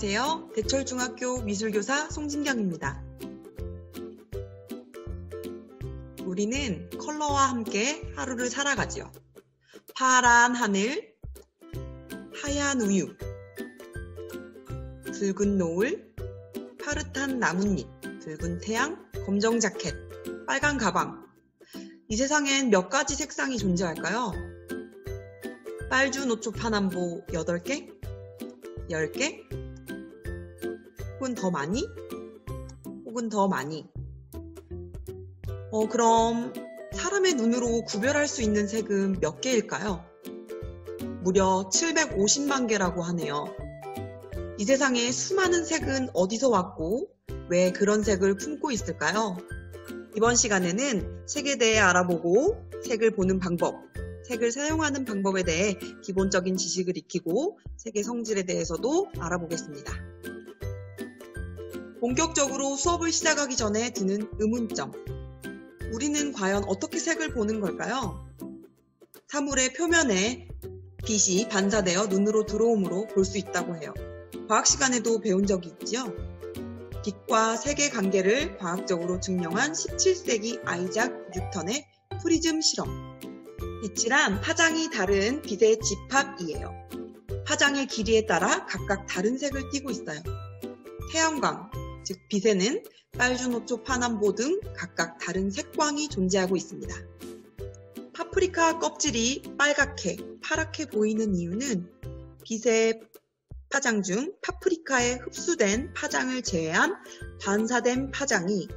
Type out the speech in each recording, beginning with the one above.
안녕하세요. 대철중학교 미술교사 송진경입니다. 우리는 컬러와 함께 하루를 살아가지요. 파란 하늘, 하얀 우유, 붉은 노을, 파릇한 나뭇잎, 붉은 태양, 검정 자켓, 빨간 가방. 이 세상엔 몇 가지 색상이 존재할까요? 빨주노초 파남보 8개? 10개? 혹은 더 많이? 혹은 더 많이. 그럼 사람의 눈으로 구별할 수 있는 색은 몇 개일까요? 무려 750만 개라고 하네요. 이 세상에 수많은 색은 어디서 왔고 왜 그런 색을 품고 있을까요? 이번 시간에는 색에 대해 알아보고 색을 보는 방법, 색을 사용하는 방법에 대해 기본적인 지식을 익히고 색의 성질에 대해서도 알아보겠습니다. 본격적으로 수업을 시작하기 전에 드는 의문점. 우리는 과연 어떻게 색을 보는 걸까요? 사물의 표면에 빛이 반사되어 눈으로 들어오므로 볼 수 있다고 해요. 과학 시간에도 배운 적이 있지요? 빛과 색의 관계를 과학적으로 증명한 17세기 아이작 뉴턴의 프리즘 실험. 빛이란 파장이 다른 빛의 집합이에요. 파장의 길이에 따라 각각 다른 색을 띠고 있어요. 태양광, 즉 빛에는 빨주노초 파남보 등 각각 다른 색광이 존재하고 있습니다. 파프리카 껍질이 빨갛게, 파랗게 보이는 이유는 빛의 파장 중 파프리카에 흡수된 파장을 제외한 반사된 파장이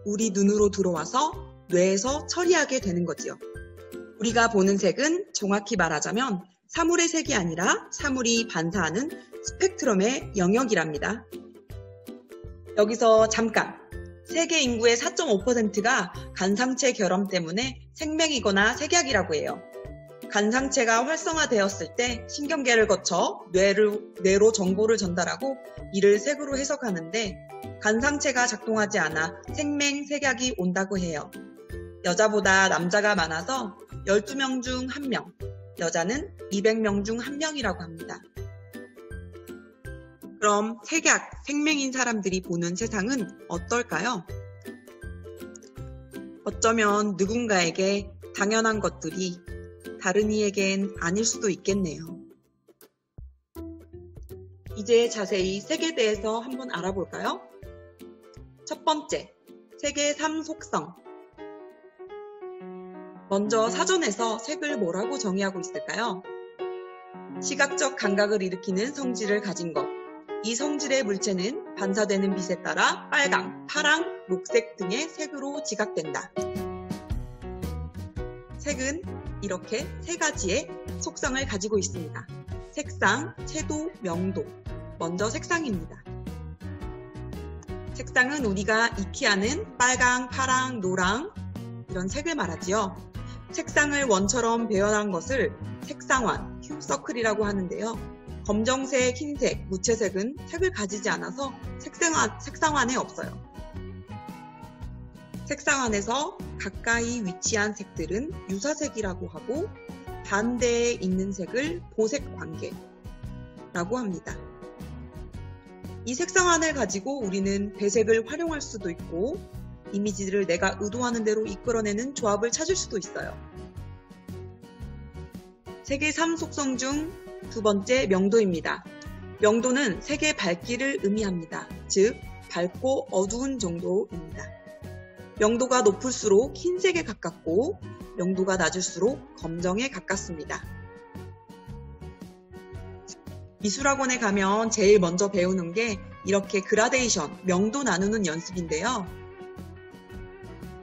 우리 눈으로 들어와서 뇌에서 처리하게 되는 거지요. 우리가 보는 색은 정확히 말하자면 사물의 색이 아니라 사물이 반사하는 스펙트럼의 영역이랍니다. 여기서 잠깐! 세계 인구의 4.5%가 간상체 결함 때문에 생맹이거나 색약이라고 해요. 간상체가 활성화되었을 때 신경계를 거쳐 뇌로 정보를 전달하고 이를 색으로 해석하는데 간상체가 작동하지 않아 생맹, 색약이 온다고 해요. 여자보다 남자가 많아서 12명 중 1명, 여자는 200명 중 1명이라고 합니다. 그럼 색약, 생맹인 사람들이 보는 세상은 어떨까요? 어쩌면 누군가에게 당연한 것들이 다른 이에겐 아닐 수도 있겠네요. 이제 자세히 색에 대해서 한번 알아볼까요? 첫 번째, 색의 3속성. 먼저 사전에서 색을 뭐라고 정의하고 있을까요? 시각적 감각을 일으키는 성질을 가진 것. 이 성질의 물체는 반사되는 빛에 따라 빨강, 파랑, 녹색 등의 색으로 지각된다. 색은 이렇게 세 가지의 속성을 가지고 있습니다. 색상, 채도, 명도. 먼저 색상입니다. 색상은 우리가 익히 아는 빨강, 파랑, 노랑 이런 색을 말하지요. 색상을 원처럼 배현한 것을 색상환, 휴서클이라고 하는데요. 검정색, 흰색, 무채색은 색을 가지지 않아서 색상환에 없어요. 색상환에서 가까이 위치한 색들은 유사색이라고 하고 반대에 있는 색을 보색 관계라고 합니다. 이 색상환을 가지고 우리는 배색을 활용할 수도 있고 이미지를 내가 의도하는 대로 이끌어내는 조합을 찾을 수도 있어요. 색의 3속성 중 두 번째 명도입니다. 명도는 색의 밝기를 의미합니다. 즉, 밝고 어두운 정도입니다. 명도가 높을수록 흰색에 가깝고 명도가 낮을수록 검정에 가깝습니다. 미술학원에 가면 제일 먼저 배우는 게 이렇게 그라데이션, 명도 나누는 연습인데요.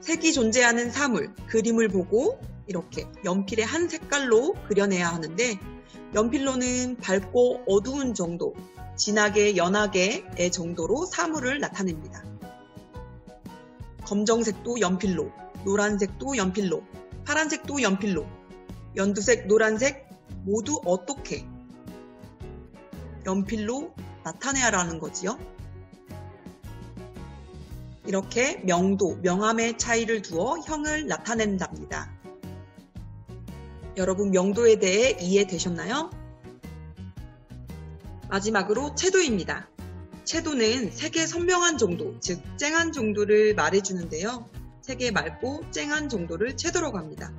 색이 존재하는 사물, 그림을 보고 이렇게 연필의 한 색깔로 그려내야 하는데 연필로는 밝고 어두운 정도, 진하게 연하게의 정도로 사물을 나타냅니다. 검정색도 연필로, 노란색도 연필로, 파란색도 연필로, 연두색, 노란색 모두 어떻게 연필로 나타내야 하는 거지요? 이렇게 명도, 명암의 차이를 두어 형을 나타낸답니다. 여러분 명도에 대해 이해되셨나요? 마지막으로 채도입니다. 채도는 색의 선명한 정도, 즉 쨍한 정도를 말해주는데요. 색의 맑고 쨍한 정도를 채도라고 합니다.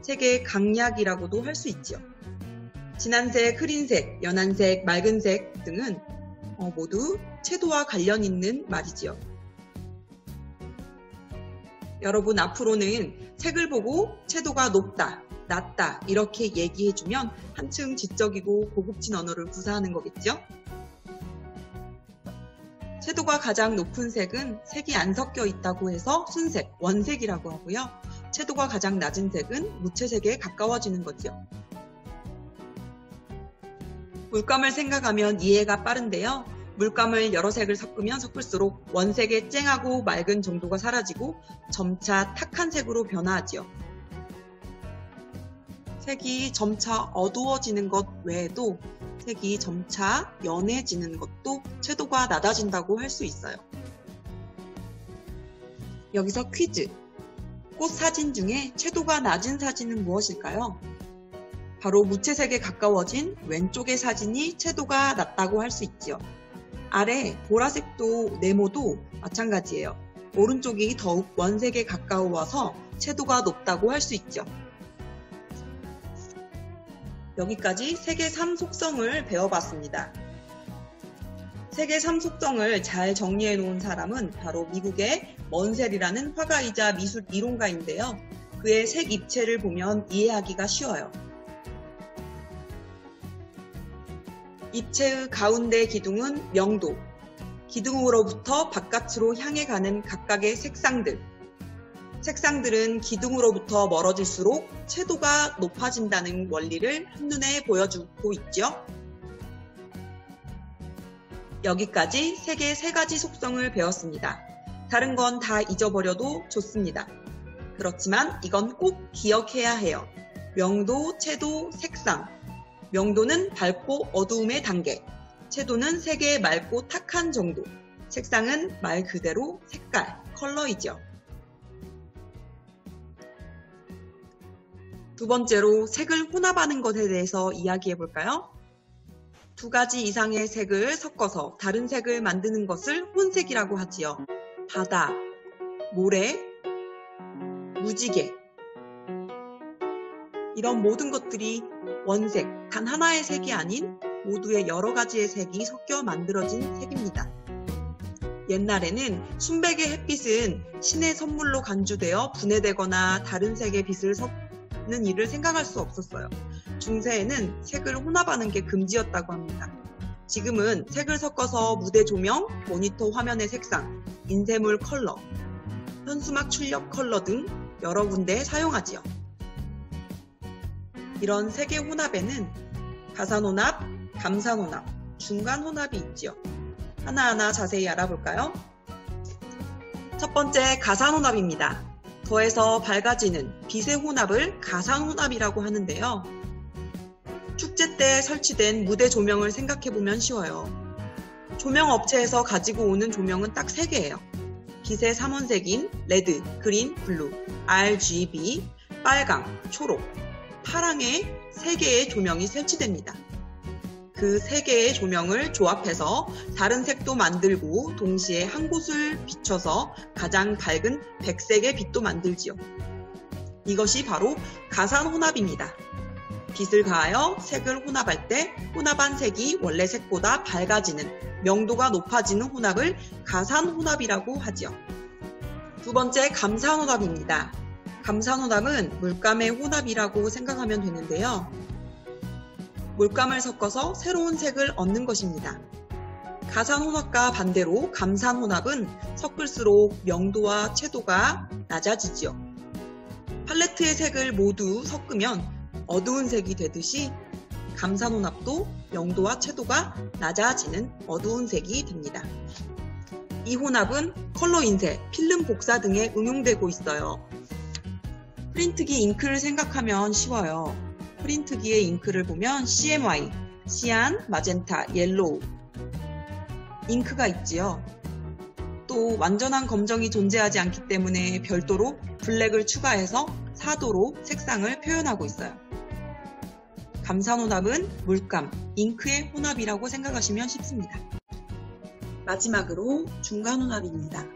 색의 강약이라고도 할 수 있지요. 진한색, 흐린색, 연한색, 맑은색 등은 모두 채도와 관련 있는 말이지요. 여러분 앞으로는 색을 보고 채도가 높다, 낮다 이렇게 얘기해주면 한층 지적이고 고급진 언어를 구사하는 거겠죠? 채도가 가장 높은 색은 색이 안 섞여 있다고 해서 순색, 원색이라고 하고요. 채도가 가장 낮은 색은 무채색에 가까워지는 거죠. 물감을 생각하면 이해가 빠른데요. 물감을 여러 색을 섞으면 섞을수록 원색의 쨍하고 맑은 정도가 사라지고 점차 탁한 색으로 변화하지요. 색이 점차 어두워지는 것 외에도 색이 점차 연해지는 것도 채도가 낮아진다고 할 수 있어요. 여기서 퀴즈! 꽃 사진 중에 채도가 낮은 사진은 무엇일까요? 바로 무채색에 가까워진 왼쪽의 사진이 채도가 낮다고 할 수 있지요. 아래 보라색도 네모도 마찬가지예요. 오른쪽이 더욱 원색에 가까워서 채도가 높다고 할 수 있죠. 여기까지 색의 3속성을 배워봤습니다. 색의 3속성을 잘 정리해 놓은 사람은 바로 미국의 먼셀이라는 화가이자 미술 이론가인데요. 그의 색 입체를 보면 이해하기가 쉬워요. 입체의 가운데 기둥은 명도, 기둥으로부터 바깥으로 향해 가는 각각의 색상들, 색상들은 기둥으로부터 멀어질수록 채도가 높아진다는 원리를 한눈에 보여주고 있죠. 여기까지 색의 3가지 속성을 배웠습니다. 다른 건 다 잊어버려도 좋습니다. 그렇지만 이건 꼭 기억해야 해요. 명도, 채도, 색상. 명도는 밝고 어두움의 단계, 채도는 색의 맑고 탁한 정도, 색상은 말 그대로 색깔, 컬러이죠. 두 번째로 색을 혼합하는 것에 대해서 이야기해 볼까요? 2가지 이상의 색을 섞어서 다른 색을 만드는 것을 혼색이라고 하지요. 바다, 모래, 무지개 이런 모든 것들이 원색, 단 하나의 색이 아닌 모두의 여러 가지의 색이 섞여 만들어진 색입니다. 옛날에는 순백의 햇빛은 신의 선물로 간주되어 분해되거나 다른 색의 빛을 섞는 일을 생각할 수 없었어요. 중세에는 색을 혼합하는 게 금지였다고 합니다. 지금은 색을 섞어서 무대 조명, 모니터 화면의 색상, 인쇄물 컬러, 현수막 출력 컬러 등 여러 군데에 사용하지요. 이런 색의 혼합에는 가산혼합, 감산혼합, 중간혼합이 있지요. 하나하나 자세히 알아볼까요? 첫 번째 가산혼합입니다. 더해서 밝아지는 빛의 혼합을 가산혼합이라고 하는데요. 축제 때 설치된 무대 조명을 생각해보면 쉬워요. 조명업체에서 가지고 오는 조명은 딱 3개예요. 빛의 3원색인 레드, 그린, 블루, RGB, 빨강, 초록, 파랑의 3개의 조명이 설치됩니다. 그 3개의 조명을 조합해서 다른 색도 만들고 동시에 한 곳을 비춰서 가장 밝은 백색의 빛도 만들지요. 이것이 바로 가산혼합입니다. 빛을 가하여 색을 혼합할 때 혼합한 색이 원래 색보다 밝아지는, 명도가 높아지는 혼합을 가산혼합이라고 하지요. 두 번째 감산혼합입니다. 감산혼합은 물감의 혼합이라고 생각하면 되는데요. 물감을 섞어서 새로운 색을 얻는 것입니다. 가산혼합과 반대로 감산혼합은 섞을수록 명도와 채도가 낮아지지요. 팔레트의 색을 모두 섞으면 어두운 색이 되듯이 감산혼합도 명도와 채도가 낮아지는 어두운 색이 됩니다. 이 혼합은 컬러 인쇄, 필름 복사 등에 응용되고 있어요. 프린트기 잉크를 생각하면 쉬워요. 프린트기의 잉크를 보면 CMY, 시안, 마젠타, 옐로우 잉크가 있지요. 또 완전한 검정이 존재하지 않기 때문에 별도로 블랙을 추가해서 4도로 색상을 표현하고 있어요. 감산혼합은 물감, 잉크의 혼합이라고 생각하시면 쉽습니다. 마지막으로 중간혼합입니다.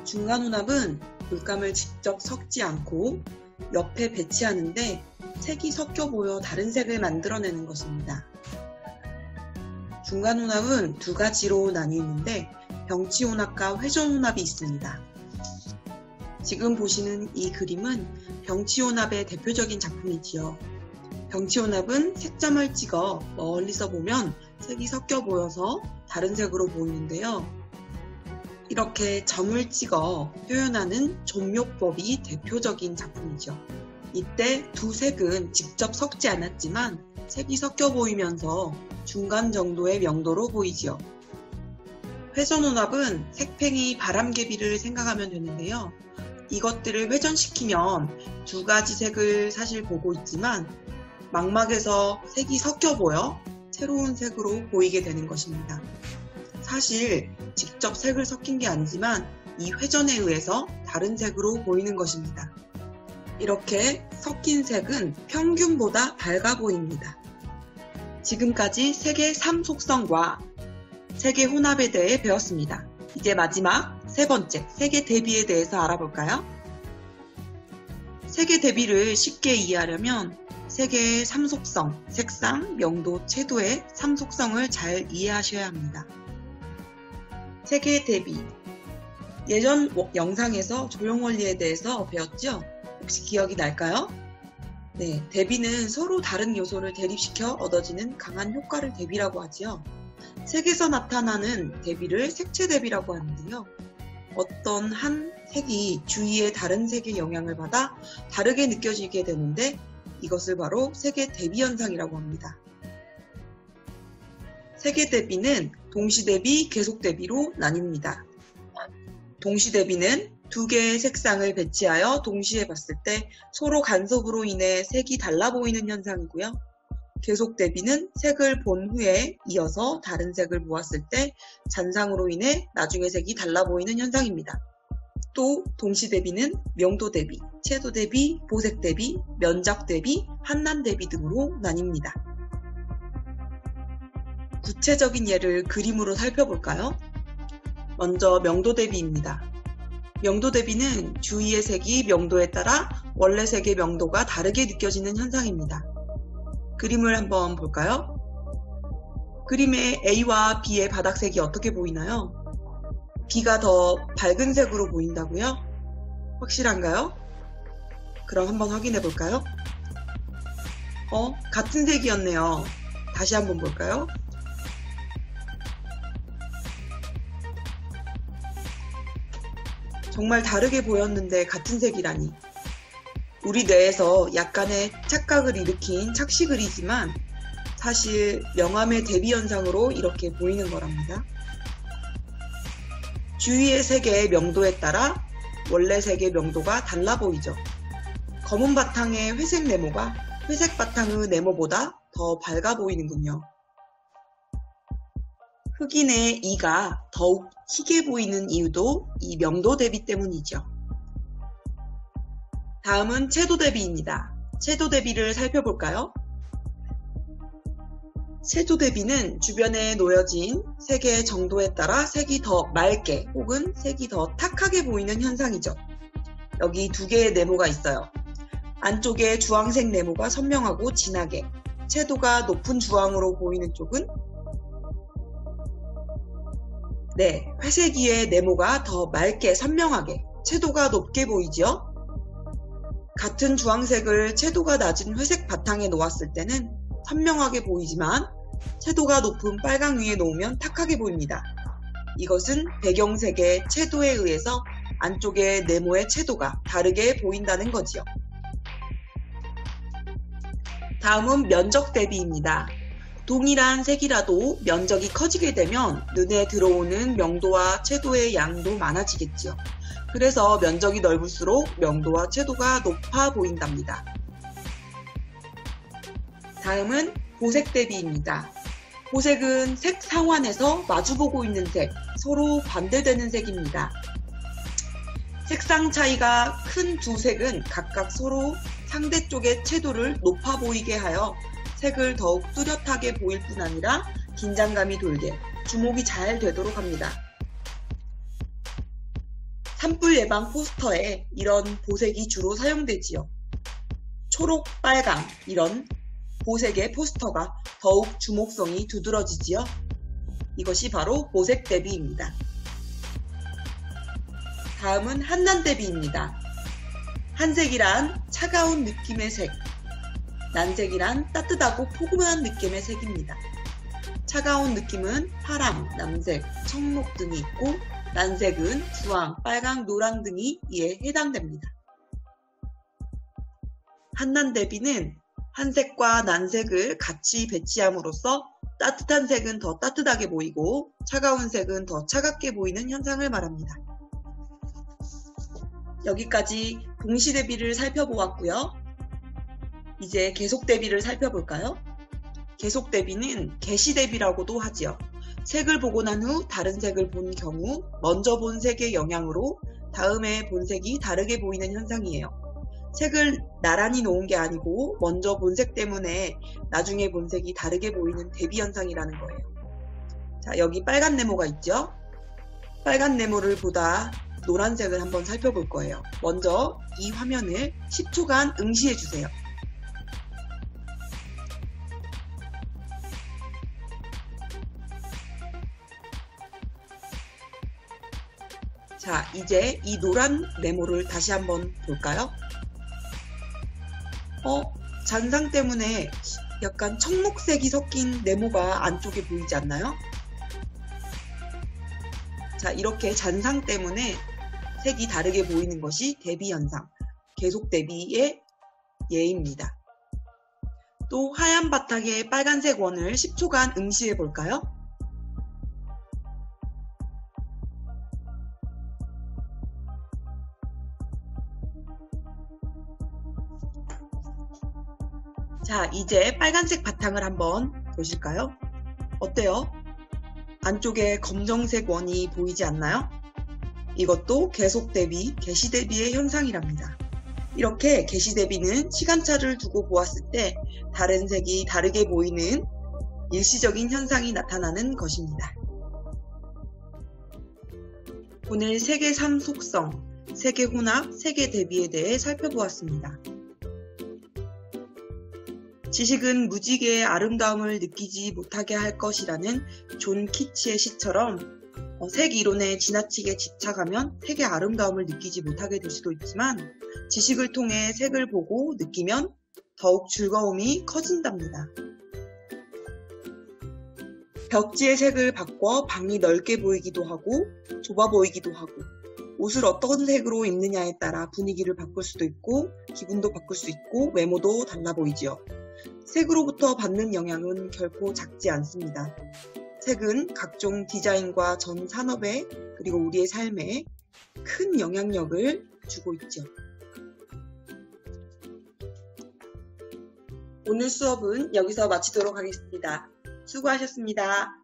중간혼합은 물감을 직접 섞지 않고 옆에 배치하는데 색이 섞여 보여 다른 색을 만들어내는 것입니다. 중간혼합은 두 가지로 나뉘는데 병치혼합과 회전혼합이 있습니다. 지금 보시는 이 그림은 병치혼합의 대표적인 작품이지요. 병치혼합은 색점을 찍어 멀리서 보면 색이 섞여 보여서 다른 색으로 보이는데요. 이렇게 점을 찍어 표현하는 점묘법이 대표적인 작품이죠. 이때 두 색은 직접 섞지 않았지만 색이 섞여 보이면서 중간 정도의 명도로 보이지요. 회전혼합은 색팽이, 바람개비를 생각하면 되는데요. 이것들을 회전시키면 두 가지 색을 사실 보고 있지만 망막에서 색이 섞여 보여 새로운 색으로 보이게 되는 것입니다. 사실 직접 색을 섞인 게 아니지만 이 회전에 의해서 다른 색으로 보이는 것입니다. 이렇게 섞인 색은 평균보다 밝아 보입니다. 지금까지 색의 3속성과 색의 혼합에 대해 배웠습니다. 이제 마지막 세 번째, 색의 대비에 대해서 알아볼까요? 색의 대비를 쉽게 이해하려면 색의 3속성, 색상, 명도, 채도의 3속성을 잘 이해하셔야 합니다. 색의 대비. 예전 영상에서 조형원리에 대해서 배웠죠? 혹시 기억이 날까요? 네, 대비는 서로 다른 요소를 대립시켜 얻어지는 강한 효과를 대비라고 하지요. 색에서 나타나는 대비를 색채 대비라고 하는데요. 어떤 한 색이 주위의 다른 색의 영향을 받아 다르게 느껴지게 되는데 이것을 바로 색의 대비 현상이라고 합니다. 색의 대비는 동시대비, 계속대비로 나뉩니다. 동시대비는 두 개의 색상을 배치하여 동시에 봤을 때 서로 간섭으로 인해 색이 달라 보이는 현상이고요. 계속대비는 색을 본 후에 이어서 다른 색을 보았을 때 잔상으로 인해 나중에 색이 달라 보이는 현상입니다. 또 동시대비는 명도대비, 채도대비, 보색대비, 면적대비, 한난대비 등으로 나뉩니다. 구체적인 예를 그림으로 살펴볼까요? 먼저 명도대비입니다. 명도대비는 주위의 색이 명도에 따라 원래 색의 명도가 다르게 느껴지는 현상입니다. 그림을 한번 볼까요? 그림의 A와 B의 바닥색이 어떻게 보이나요? B가 더 밝은 색으로 보인다고요? 확실한가요? 그럼 한번 확인해 볼까요? 같은 색이었네요. 다시 한번 볼까요? 정말 다르게 보였는데 같은 색이라니. 우리 뇌에서 약간의 착각을 일으킨 착시글이지만 사실 명암의 대비 현상으로 이렇게 보이는 거랍니다. 주위의 색의 명도에 따라 원래 색의 명도가 달라 보이죠. 검은 바탕의 회색 네모가 회색 바탕의 네모보다 더 밝아 보이는군요. 흑인의 이가 더욱 희게 보이는 이유도 이 명도 대비 때문이죠. 다음은 채도 대비입니다. 채도 대비를 살펴볼까요? 채도 대비는 주변에 놓여진 색의 정도에 따라 색이 더 맑게 혹은 색이 더 탁하게 보이는 현상이죠. 여기 두 개의 네모가 있어요. 안쪽에 주황색 네모가 선명하고 진하게, 채도가 높은 주황으로 보이는 쪽은 회색 위의 네모가 더 맑게 선명하게, 채도가 높게 보이죠? 같은 주황색을 채도가 낮은 회색 바탕에 놓았을 때는 선명하게 보이지만 채도가 높은 빨강 위에 놓으면 탁하게 보입니다. 이것은 배경색의 채도에 의해서 안쪽의 네모의 채도가 다르게 보인다는 거지요. 다음은 면적 대비입니다. 동일한 색이라도 면적이 커지게 되면 눈에 들어오는 명도와 채도의 양도 많아지겠지요. 그래서 면적이 넓을수록 명도와 채도가 높아 보인답니다. 다음은 보색 대비입니다. 보색은 색 상환에서 마주보고 있는 색, 서로 반대되는 색입니다. 색상 차이가 큰 두 색은 각각 서로 상대 쪽의 채도를 높아 보이게 하여 색을 더욱 뚜렷하게 보일 뿐 아니라 긴장감이 돌게 주목이 잘 되도록 합니다. 산불 예방 포스터에 이런 보색이 주로 사용되지요. 초록, 빨강 이런 보색의 포스터가 더욱 주목성이 두드러지지요. 이것이 바로 보색 대비입니다. 다음은 한난 대비입니다. 한색이란 차가운 느낌의 색, 난색이란 따뜻하고 포근한 느낌의 색입니다. 차가운 느낌은 파랑, 남색, 청록 등이 있고 난색은 주황, 빨강, 노랑 등이 이에 해당됩니다. 한난 대비는 한색과 난색을 같이 배치함으로써 따뜻한 색은 더 따뜻하게 보이고 차가운 색은 더 차갑게 보이는 현상을 말합니다. 여기까지 동시 대비를 살펴보았고요. 이제 계속 대비를 살펴볼까요? 계속 대비는 개시 대비라고도 하지요. 색을 보고 난 후 다른 색을 본 경우 먼저 본 색의 영향으로 다음에 본 색이 다르게 보이는 현상이에요. 색을 나란히 놓은 게 아니고 먼저 본 색 때문에 나중에 본 색이 다르게 보이는 대비 현상이라는 거예요. 자, 여기 빨간 네모가 있죠? 빨간 네모를 보다 노란색을 한번 살펴볼 거예요. 먼저 이 화면을 10초간 응시해 주세요. 자, 이제 이 노란 네모를 다시 한번 볼까요? 잔상 때문에 약간 청록색이 섞인 네모가 안쪽에 보이지 않나요? 자, 이렇게 잔상 때문에 색이 다르게 보이는 것이 대비 현상, 계속 대비의 예입니다. 또 하얀 바탕에 빨간색 원을 10초간 응시해 볼까요? 자, 이제 빨간색 바탕을 한번 보실까요? 어때요? 안쪽에 검정색 원이 보이지 않나요? 이것도 계속 대비, 개시 대비의 현상이랍니다. 이렇게 개시 대비는 시간차를 두고 보았을 때 다른 색이 다르게 보이는 일시적인 현상이 나타나는 것입니다. 오늘 색의 3 속성, 색의 혼합, 색의 대비에 대해 살펴보았습니다. 지식은 무지개의 아름다움을 느끼지 못하게 할 것이라는 존 키치의 시처럼 색 이론에 지나치게 집착하면 색의 아름다움을 느끼지 못하게 될 수도 있지만 지식을 통해 색을 보고 느끼면 더욱 즐거움이 커진답니다. 벽지의 색을 바꿔 방이 넓게 보이기도 하고 좁아 보이기도 하고 옷을 어떤 색으로 입느냐에 따라 분위기를 바꿀 수도 있고 기분도 바꿀 수 있고 외모도 달라 보이지요. 색으로부터 받는 영향은 결코 작지 않습니다. 색은 각종 디자인과 전 산업에 그리고 우리의 삶에 큰 영향력을 주고 있죠. 오늘 수업은 여기서 마치도록 하겠습니다. 수고하셨습니다.